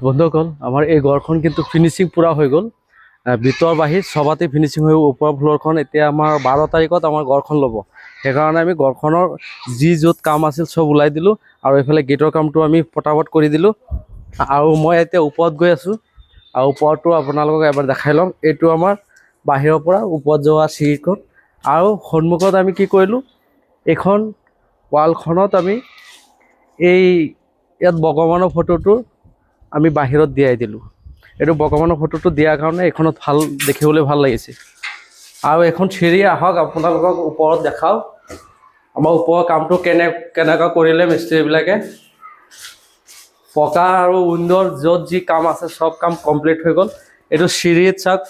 বন্ধুসকল আমাৰ এই ঘৰখন কিন্তু ফিনিচিং পুৰা হৈ গ'ল ভিতৰ বাহিৰ সবাতে ফিনিচিং হৈ ওপৰৰ ফ্ল'ৰখন এতিয়া আমাৰ 12 তাৰিখত আমাৰ ঘৰখন ল'ব সেইকাৰণে আমি ঘৰখনৰ যি য'ত কাম আছিল সব ওলাই দিলোঁ আৰু এইফালে গেটৰ কামটো আমি পটাপট কৰি দিলোঁ আৰু মই এতিয়া ওপৰত গৈ আছোঁ আৰু ওপৰটো আপোনালোকক এবাৰ দেখাই ল'ম এইটো আমাৰ বাহিৰৰ পৰা ওপৰত যোৱা চিৰিখন আৰু সন্মুখত আমি কি কৰিলোঁ এখন ৱালখনত আমি এই ইয়াত ভগৱানৰ ফটোটো আমি বাহিৰত দিয়াই দিলোঁ এইটো ভগৱানৰ ফটোটো দিয়াৰ কাৰণে এইখনত ভাল দেখিবলৈ ভাল লাগিছে আৰু এখন চিৰি আহক আপোনালোকক ওপৰত দেখাও আমাৰ ওপৰৰ কামটো কেনেকৈ কৰিলে মিস্ত্ৰীবিলাকে পকা আৰু উইণ্ডৰ য'ত যি কাম আছে সব কাম কমপ্লিট হৈ গ'ল এইটো চিৰিত চাওক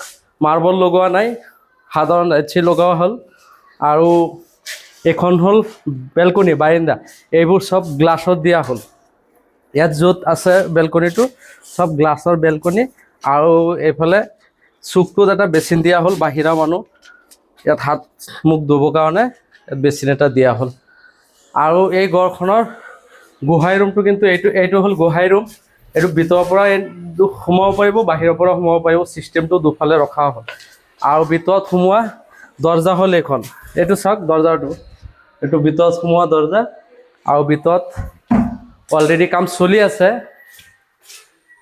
মাৰ্বল লগোৱা নাই সাধাৰণ এচি লগোৱা হ'ল আৰু এখন হ'ল বেলকনি বাৰিন্দা এইবোৰ সব গ্লাছত দিয়া হ'ল ইয়াত য'ত আছে বেলকনিটো সব গ্লাছৰ বেলকনি আৰু এইফালে চুকটোত এটা বেচিন দিয়া হ'ল বাহিৰা মানুহ ইয়াত হাত মুখ ধুবৰ কাৰণে বেচিন এটা দিয়া হ'ল আৰু এই ঘৰখনৰ গোহাঁই ৰুমটো কিন্তু এইটো হ'ল গোহাঁই ৰুম এইটো ভিতৰৰ পৰা সোমাব পাৰিব বাহিৰৰ পৰা সোমাব পাৰিব চিষ্টেমটো দুফালে ৰখা হ'ল আৰু ভিতৰত সোমোৱা দৰ্জা হ'ল এইখন এইটো চাওক দৰ্জাটো এইটো ভিতৰত সোমোৱা দৰ্জা আৰু ভিতৰত অলৰেডি কাম চলি আছে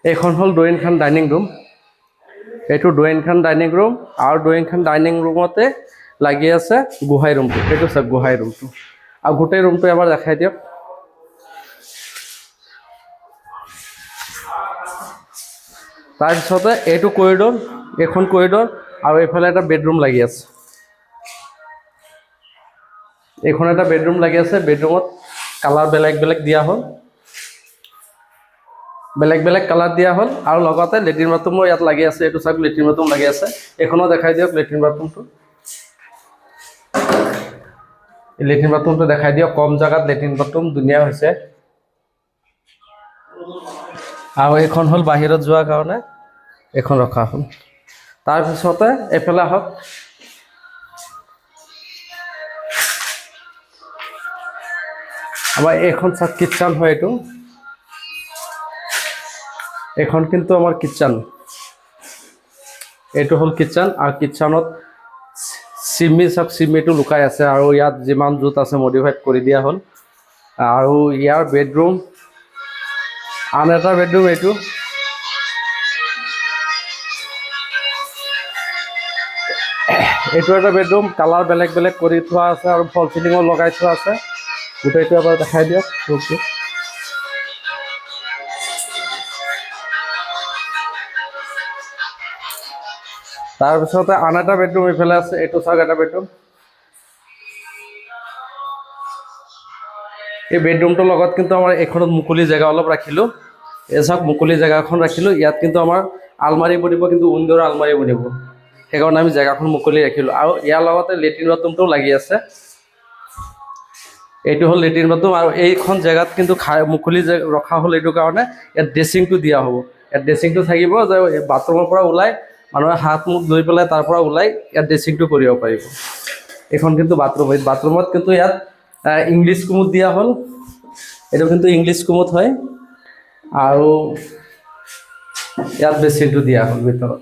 এইখন হ'ল ড্ৰয়িং খান ডাইনিং ৰুম এইটো ড্ৰয়িং খান ডাইনিং ৰুম আৰু ড্ৰয়িং খান ডাইনিং ৰুমতে লাগি আছে গোহাঁই ৰুমটো এইটো চাওক গোহাঁই ৰুমটো আৰু গোটেই ৰুমটো এবাৰ দেখাই দিয়ক তাৰপিছতে এইটো কৰিডৰ এইখন কৰিডৰ আৰু এইফালে এটা বেডৰুম লাগি আছে এইখন এটা বেডৰুম লাগি আছে বেডৰুমত কালাৰ বেলেগ বেলেগ দিয়া হ'ল বেলেগ বেলেগ কালাৰ দিয়া হ'ল আৰু লগতে লেট্ৰিন বাথৰুমো ইয়াত লাগি আছে এইটো চাওক লেট্ৰিন বাথৰুম লাগি আছে এইখনো দেখাই দিয়ক লেট্ৰিন বাথৰুমটো দেখাই দিয়ক কম জেগাত লেট্ৰিন বাথৰুম ধুনীয়া হৈছে আৰু এইখন হ'ল বাহিৰত যোৱাৰ কাৰণে এইখন ৰখা হ'ল তাৰপিছতে এইফালে আহক আমাৰ এইখন চাওক কিটচেন হয় এইখন কিন্তু আমাৰ কিটচেন এইটো হ'ল কিটচেন আৰু কিটচেনত চিমিটো লুকাই আছে আৰু ইয়াত যিমান য'ত আছে মডিফাইড কৰি দিয়া হ'ল আৰু ইয়াৰ বেডৰুম আন এটা বেডৰুম এইটো এটা বেডৰুম কালাৰ বেলেগ বেলেগ কৰি থোৱা আছে আৰু ফল চিলিঙো লগাই থোৱা আছে গোটেইটো এবাৰ দেখাই দিয়ক ৰুমটো তাৰপিছতে আন এটা বেডৰুম এইফালে আছে এইটো চাওক এটা বেডৰুম এই বেডৰুমটোৰ লগত কিন্তু আমাৰ এইখনত মুকলি জেগা অলপ ৰাখিলোঁ এই চাওক মুকলি জেগাখন ৰাখিলোঁ ইয়াত কিন্তু আমাৰ আলমাৰি বনিব কিন্তু উইণ্ডৰ আলমাৰি বনিব সেইকাৰণে আমি জেগাখন মুকলি ৰাখিলোঁ আৰু ইয়াৰ লগতে লেট্ৰিন বাথৰুমটোও লাগি আছে এইটো হ'ল লেট্ৰিন বাথৰুম আৰু এইখন জেগাত কিন্তু মুকলি ৰখা হ'ল এইটো কাৰণে ইয়াত ড্ৰেছিংটো দিয়া হ'ব ইয়াত ড্ৰেছিংটো থাকিব যে বাথৰুমৰ পৰা ওলাই মানুহে হাত মুখ ধুই পেলাই তাৰ পৰা ওলাই ইয়াত ড্ৰেছিংটো কৰিব পাৰিব এইখন কিন্তু বাথৰুমত কিন্তু ইয়াত ইংলিছ কুমুদ দিয়া হ'ল এইটো কিন্তু ইংলিছ কুমুদ হয় আৰু ইয়াত বেচিনটো দিয়া হ'ল ভিতৰত